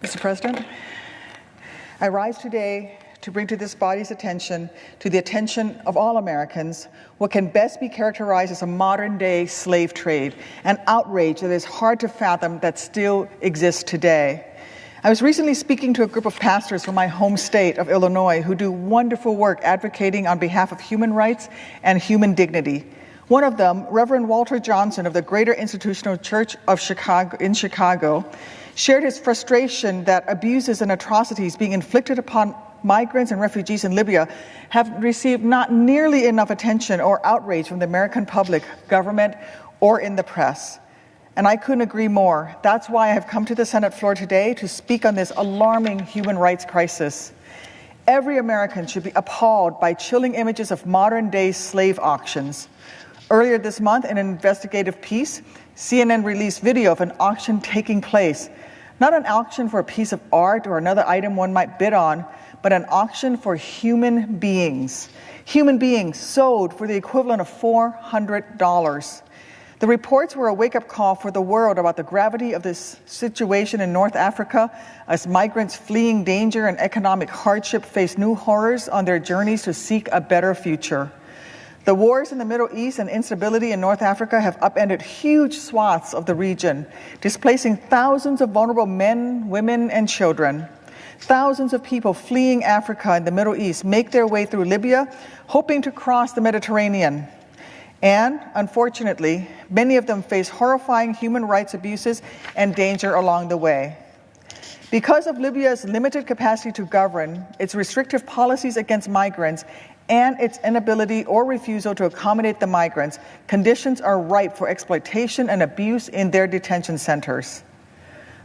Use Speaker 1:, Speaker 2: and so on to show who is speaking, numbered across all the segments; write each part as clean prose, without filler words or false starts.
Speaker 1: Mr. President, I rise today to bring to this body's attention, to the attention of all Americans, what can best be characterized as a modern-day slave trade, an outrage that is hard to fathom that still exists today. I was recently speaking to a group of pastors from my home state of Illinois who do wonderful work advocating on behalf of human rights and human dignity. One of them, Reverend Walter Johnson of the Greater Institutional Church of Chicago, shared his frustration that abuses and atrocities being inflicted upon migrants and refugees in Libya have received not nearly enough attention or outrage from the American public, government, or in the press. And I couldn't agree more. That's why I have come to the Senate floor today to speak on this alarming human rights crisis. Every American should be appalled by chilling images of modern-day slave auctions. Earlier this month, in an investigative piece, CNN released video of an auction taking place. Not an auction for a piece of art or another item one might bid on, but an auction for human beings. Human beings sold for the equivalent of $400. The reports were a wake-up call for the world about the gravity of this situation in North Africa as migrants fleeing danger and economic hardship face new horrors on their journeys to seek a better future. The wars in the Middle East and instability in North Africa have upended huge swaths of the region, displacing thousands of vulnerable men, women, and children. Thousands of people fleeing Africa and the Middle East make their way through Libya, hoping to cross the Mediterranean. And, unfortunately, many of them face horrifying human rights abuses and danger along the way. Because of Libya's limited capacity to govern, its restrictive policies against migrants, and its inability or refusal to accommodate the migrants, conditions are ripe for exploitation and abuse in their detention centers.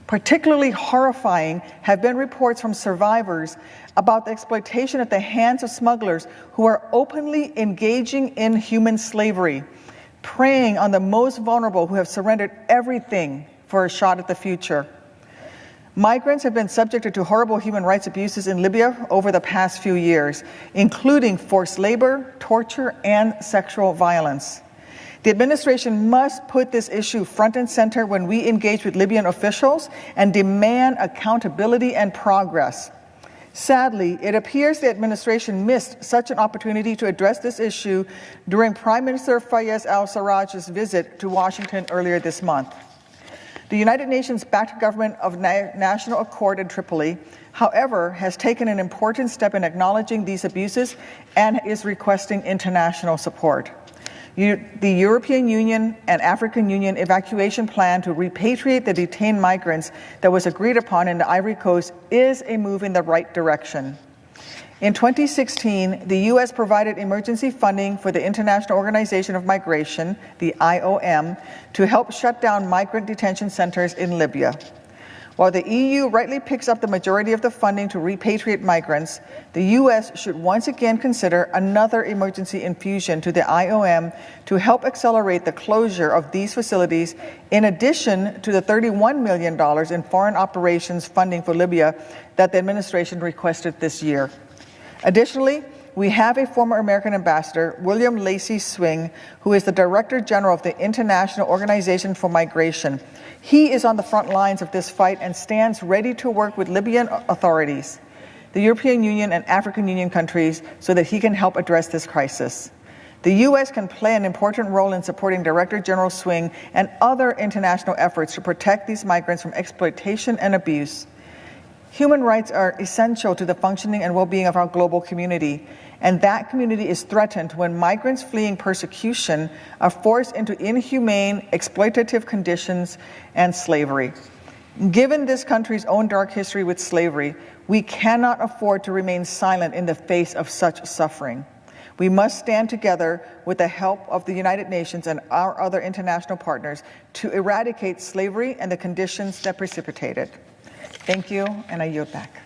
Speaker 1: Particularly horrifying have been reports from survivors about the exploitation at the hands of smugglers who are openly engaging in human slavery, preying on the most vulnerable who have surrendered everything for a shot at the future. Migrants have been subjected to horrible human rights abuses in Libya over the past few years, including forced labor, torture, and sexual violence. The administration must put this issue front and center when we engage with Libyan officials and demand accountability and progress. Sadly, it appears the administration missed such an opportunity to address this issue during Prime Minister Fayez al-Sarraj's visit to Washington earlier this month. The United Nations-backed government of National Accord in Tripoli, however, has taken an important step in acknowledging these abuses and is requesting international support. The European Union and African Union evacuation plan to repatriate the detained migrants that was agreed upon in the Ivory Coast is a move in the right direction. In 2016, the U.S. provided emergency funding for the International Organization of Migration, the IOM, to help shut down migrant detention centers in Libya. While the EU rightly picks up the majority of the funding to repatriate migrants, the U.S. should once again consider another emergency infusion to the IOM to help accelerate the closure of these facilities, in addition to the $31 million in foreign operations funding for Libya that the administration requested this year. Additionally, we have a former American ambassador, William Lacey Swing, who is the Director General of the International Organization for Migration. He is on the front lines of this fight and stands ready to work with Libyan authorities, the European Union and African Union countries so that he can help address this crisis. The U.S. can play an important role in supporting Director General Swing and other international efforts to protect these migrants from exploitation and abuse. Human rights are essential to the functioning and well-being of our global community, and that community is threatened when migrants fleeing persecution are forced into inhumane, exploitative conditions and slavery. Given this country's own dark history with slavery, we cannot afford to remain silent in the face of such suffering. We must stand together with the help of the United Nations and our other international partners to eradicate slavery and the conditions that precipitate it. Thank you, and I yield back.